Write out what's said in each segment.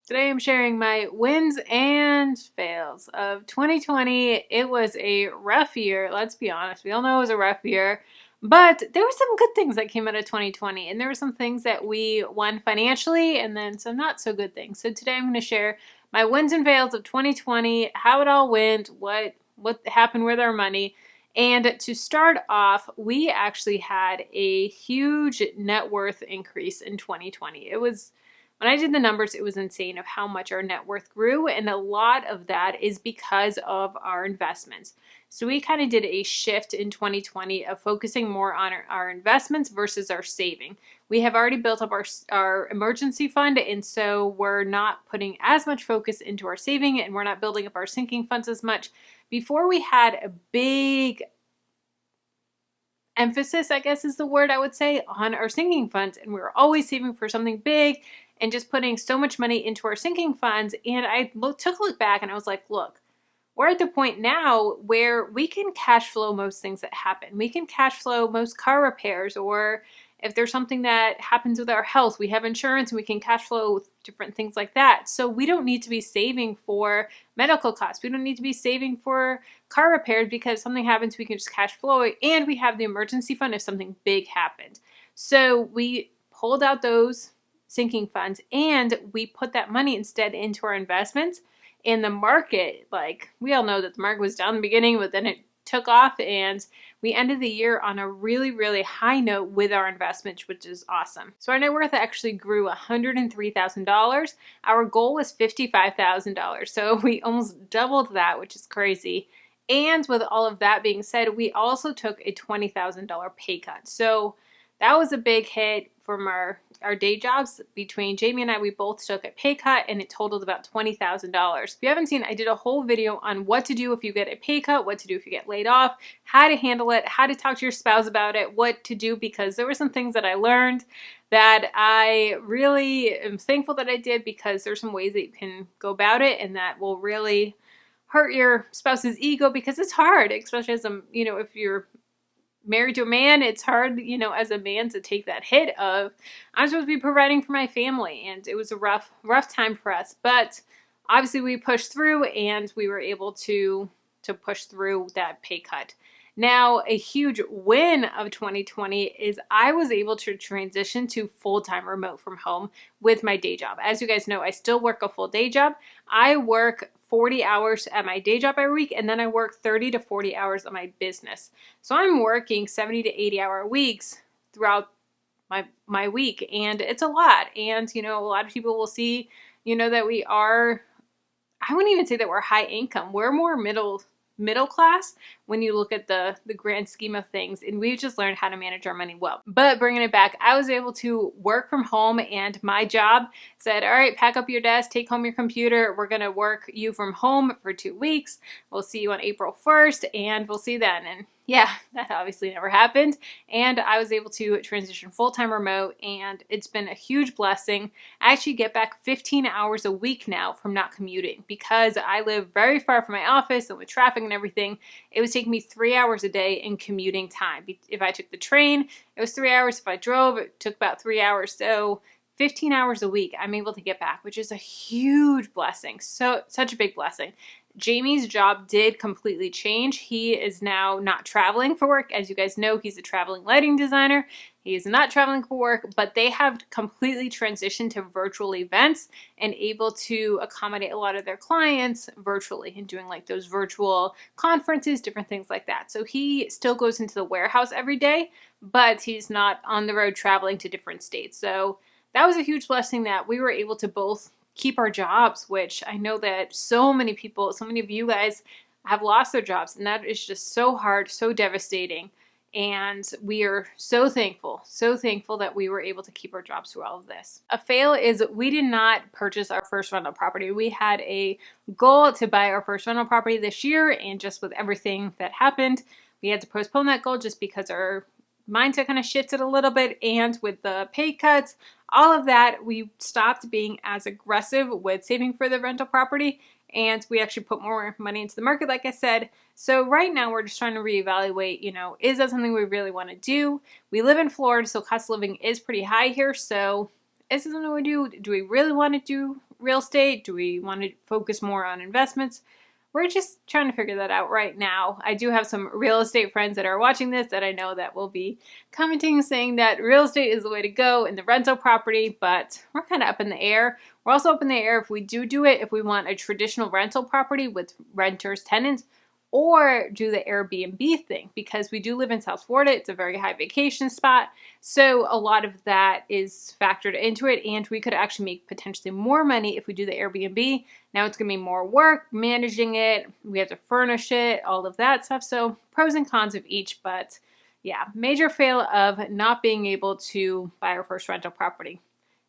Today I'm sharing my wins and fails of 2020. It was a rough year, let's be honest. We all know it was a rough year, but there were some good things that came out of 2020, and there were some things that we won financially and then some not so good things. So today I'm going to share my wins and fails of 2020, how it all went, what happened with our money. And to start off, we actually had a huge net worth increase in 2020. When I did the numbers, it was insane of how much our net worth grew, and a lot of that is because of our investments. So we kind of did a shift in 2020 of focusing more on our investments versus our saving. We have already built up our emergency fund, and so we're not putting as much focus into our saving, and we're not building up our sinking funds as much. Before, we had a big emphasis, I guess is the word I would say, on our sinking funds, and we were always saving for something big and just putting so much money into our sinking funds. And I took a look back and I was like, look, we're at the point now where we can cash flow most things that happen. We can cash flow most car repairs, or if there's something that happens with our health, we have insurance and we can cash flow different things like that. So we don't need to be saving for medical costs. We don't need to be saving for car repairs because something happens, we can just cash flow it, and we have the emergency fund if something big happened. So we pulled out those sinking funds and we put that money instead into our investments. In the market, like we all know that the market was down in the beginning, but then it took off and we ended the year on a really, really high note with our investments, which is awesome. So our net worth actually grew $103,000. Our goal was $55,000. So we almost doubled that, which is crazy. And with all of that being said, we also took a $20,000 pay cut. So that was a big hit from our day jobs. Between Jamie and I, we both took a pay cut and it totaled about $20,000. If you haven't seen, I did a whole video on what to do if you get a pay cut, what to do if you get laid off, how to handle it, how to talk to your spouse about it, what to do, because there were some things that I learned that I really am thankful that I did, because there's some ways that you can go about it and that will really hurt your spouse's ego, because it's hard, especially as if you're married to a man, it's hard, as a man to take that hit of, I'm supposed to be providing for my family. And it was a rough time for us. But obviously we pushed through and we were able to push through that pay cut. Now, a huge win of 2020 is I was able to transition to full-time remote from home with my day job. As you guys know, I still work a full day job. I work 40 hours at my day job every week, and then I work 30 to 40 hours on my business. So I'm working 70 to 80 hour weeks throughout my week, and it's a lot. And, a lot of people will see, that we are, I wouldn't even say that we're high income. We're more middle class when you look at the grand scheme of things, and we've just learned how to manage our money well. But bringing it back, I was able to work from home, and my job said, all right, pack up your desk, take home your computer, we're going to work you from home for 2 weeks. We'll see you on April 1st, and we'll see then. And yeah, that obviously never happened. And I was able to transition full-time remote, and it's been a huge blessing. I actually get back 15 hours a week now from not commuting, because I live very far from my office, and with traffic and everything, it was taking me 3 hours a day in commuting time. If I took the train, it was 3 hours. If I drove, it took about 3 hours. So 15 hours a week I'm able to get back, which is a huge blessing. So such a big blessing. Jamie's job did completely change. He is now not traveling for work. As you guys know, he's a traveling lighting designer. He is not traveling for work, but they have completely transitioned to virtual events and able to accommodate a lot of their clients virtually and doing like those virtual conferences, different things like that. So he still goes into the warehouse every day, but he's not on the road traveling to different states. So that was a huge blessing that we were able to both keep our jobs, which I know that so many people, so many of you guys have lost their jobs, and that is just so hard, so devastating. And we are so thankful that we were able to keep our jobs through all of this. A fail is we did not purchase our first rental property. We had a goal to buy our first rental property this year, and just with everything that happened, we had to postpone that goal just because our mindset kind of shifted a little bit, and with the pay cuts, all of that, we stopped being as aggressive with saving for the rental property, and we actually put more money into the market, like I said. So right now we're just trying to reevaluate, is that something we really want to do? We live in Florida, so cost of living is pretty high here, so Is this something we do? Do we really want to do real estate? Do we want to focus more on investments? We're just trying to figure that out right now. I do have some real estate friends that are watching this that I know that will be commenting saying that real estate is the way to go in the rental property, but we're kind of up in the air. We're also up in the air if we do it, if we want a traditional rental property with renters, tenants, or do the Airbnb thing, because we do live in South Florida. It's a very high vacation spot. So a lot of that is factored into it, and we could actually make potentially more money if we do the Airbnb. Now it's going to be more work managing it. We have to furnish it, all of that stuff. So pros and cons of each, but yeah, major fail of not being able to buy our first rental property.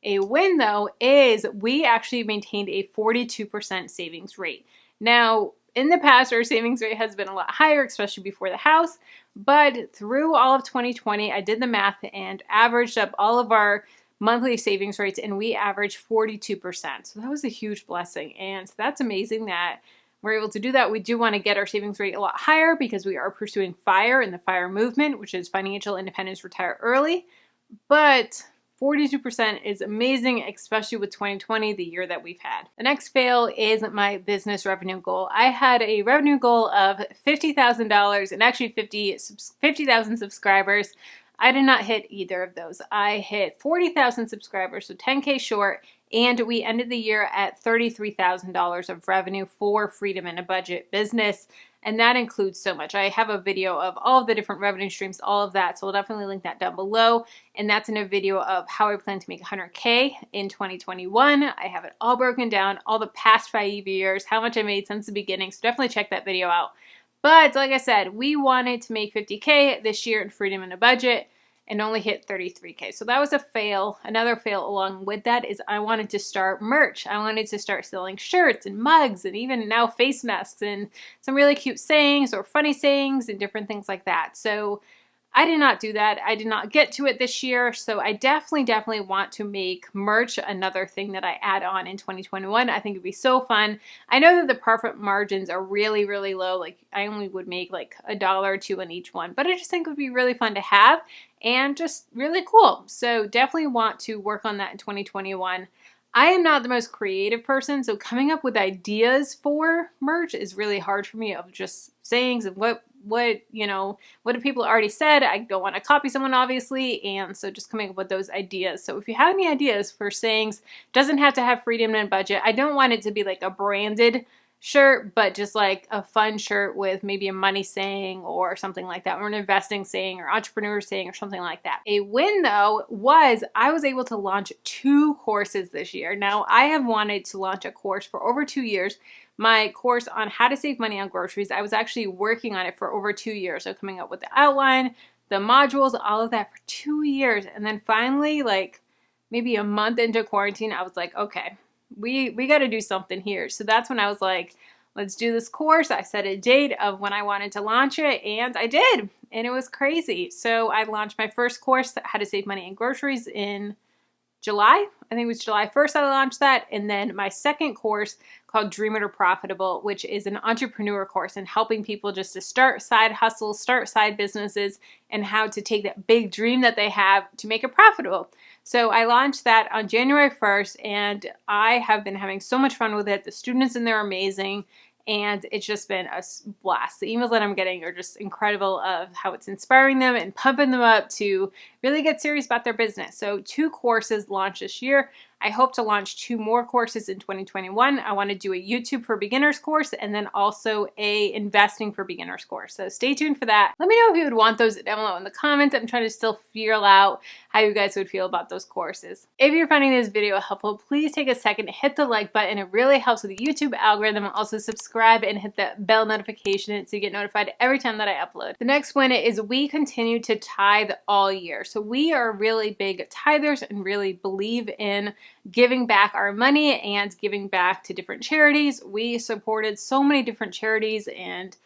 A win though is we actually maintained a 42% savings rate. Now, in the past, our savings rate has been a lot higher, especially before the house, but through all of 2020, I did the math and averaged up all of our monthly savings rates, and we averaged 42%. So that was a huge blessing, and that's amazing that we're able to do that. We do want to get our savings rate a lot higher because we are pursuing FIRE and the FIRE movement, which is Financial Independence Retire Early, but 42% is amazing, especially with 2020, the year that we've had. The next fail is my business revenue goal. I had a revenue goal of $50,000 and actually 50,000 subscribers. I did not hit either of those. I hit 40,000 subscribers, so 10K short, and we ended the year at $33,000 of revenue for Freedom in a Budget business. And that includes so much. I have a video of all of the different revenue streams, all of that. So I'll definitely link that down below. And that's in a video of how I plan to make 100K in 2021. I have it all broken down, all the past 5 years, how much I made since the beginning. So definitely check that video out. But like I said, we wanted to make 50K this year in Freedom in a Budget and only hit 33K. So that was a fail. Another fail along with that is I wanted to start merch. I wanted to start selling shirts and mugs and even now face masks and some really cute sayings or funny sayings and different things like that. So I did not do that. I did not get to it this year. So I definitely want to make merch another thing that I add on in 2021. I think it'd be so fun. I know that the profit margins are really, really low. Like I only would make like $1 or $2 on each one, but I just think it would be really fun to have and just really cool. So definitely want to work on that in 2021. I am not the most creative person, so coming up with ideas for merch is really hard for me, of just sayings and what have people already said. I don't want to copy someone, obviously, and so just coming up with those ideas. So if you have any ideas for sayings, doesn't have to have Freedom in a Budget. I don't want it to be like a branded shirt, but just like a fun shirt with maybe a money saying or something like that, or an investing saying or entrepreneur saying or something like that. A win though was I was able to launch 2 courses this year. Now I have wanted to launch a course for over 2 years. My course on how to save money on groceries, I was actually working on it for over 2 years. So coming up with the outline, the modules, all of that for 2 years. And then finally, like maybe a month into quarantine, I was like, okay, we got to do something here. So that's when I was like, let's do this course. I set a date of when I wanted to launch it, and I did. And it was crazy. So I launched my first course, how to save money in groceries, in July. I think it was July 1st I launched that. And then my second course called Dream It or Profitable, which is an entrepreneur course and helping people just to start side hustles, start side businesses, and how to take that big dream that they have to make it profitable. So I launched that on January 1st, and I have been having so much fun with it. The students in there are amazing. And it's just been a blast. The emails that I'm getting are just incredible of how it's inspiring them and pumping them up to really get serious about their business. So 2 courses launched this year. I hope to launch 2 more courses in 2021. I want to do a YouTube for beginners course and then also a investing for beginners course. So stay tuned for that. Let me know if you would want those down below in the comments. I'm trying to still figure out how you guys would feel about those courses. If you're finding this video helpful, please take a second to hit the like button. It really helps with the YouTube algorithm. Also subscribe and hit the bell notification so you get notified every time that I upload. The next one is we continue to tithe all year. So we are really big tithers and really believe in giving back our money and giving back to different charities. We supported so many different charities and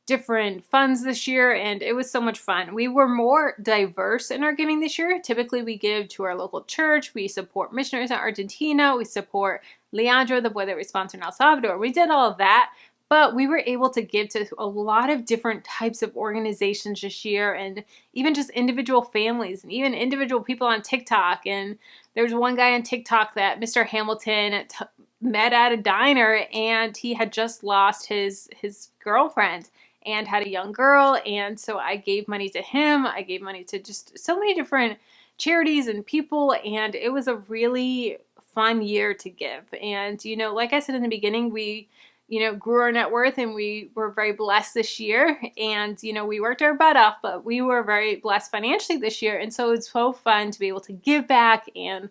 different funds this year, and it was so much fun. We were more diverse in our giving this year. Typically, we give to our local church. We support missionaries in Argentina. We support Leandro, the boy that we sponsor in El Salvador. We did all of that, But we were able to give to a lot of different types of organizations this year, and even just individual families and even individual people on TikTok. And there's one guy on TikTok that Mr. Hamilton met at a diner, and he had just lost his girlfriend and had a young girl. And so I gave money to him. I gave money to just so many different charities and people, and it was a really fun year to give. And, you know, like I said in the beginning, we grew our net worth, and we were very blessed this year. And, you know, we worked our butt off, but we were very blessed financially this year. And so it's so fun to be able to give back and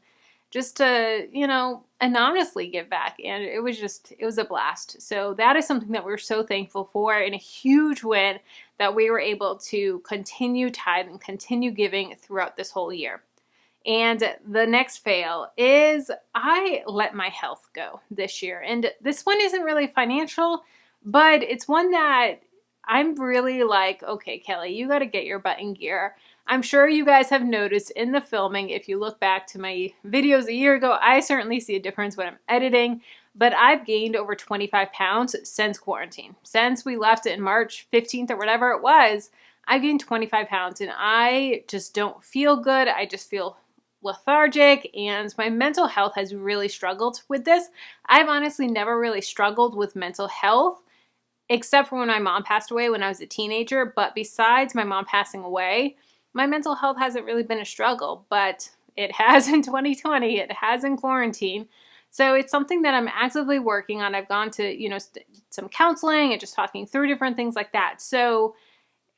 just to, you know, anonymously give back. And it was a blast. So that is something that we're so thankful for, and a huge win that we were able to continue tithe and continue giving throughout this whole year. And the next fail is I let my health go this year. And this one isn't really financial, but it's one that I'm really like, okay, Kelly, you got to get your butt in gear. I'm sure you guys have noticed in the filming, if you look back to my videos a year ago, I certainly see a difference when I'm editing, but I've gained over 25 pounds since quarantine. Since we left it in March 15th or whatever it was, I've gained 25 pounds, and I just don't feel good. I just feel lethargic, and my mental health has really struggled with this. I've honestly never really struggled with mental health, except for when my mom passed away when I was a teenager. But besides my mom passing away, my mental health hasn't really been a struggle, but it has in 2020. It has in quarantine. So it's something that I'm actively working on. I've gone to, some counseling and just talking through different things like that. So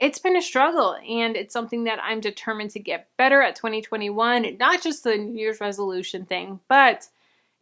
it's been a struggle, and it's something that I'm determined to get better at 2021, not just the New Year's resolution thing, but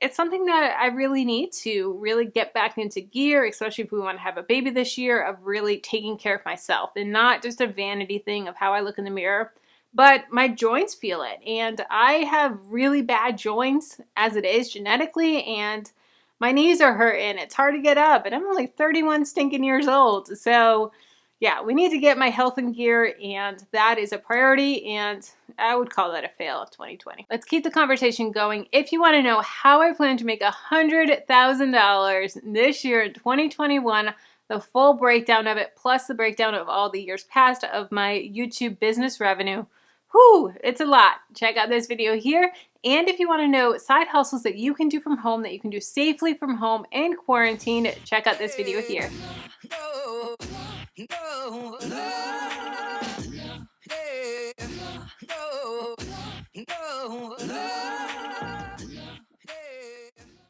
it's something that I really need to really get back into gear, especially if we want to have a baby this year, of really taking care of myself, and not just a vanity thing of how I look in the mirror, but my joints feel it. And I have really bad joints as it is genetically, and my knees are hurting. It's hard to get up, and I'm only 31 stinking years old. So yeah, we need to get my health in gear, and that is a priority, and I would call that a fail of 2020. Let's keep the conversation going. If you want to know how I plan to make $100,000 this year in 2021, the full breakdown of it, plus the breakdown of all the years past of my YouTube business revenue, it's a lot. Check out this video here. And if you want to know side hustles that you can do from home, that you can do safely from home in quarantine, check out this video here.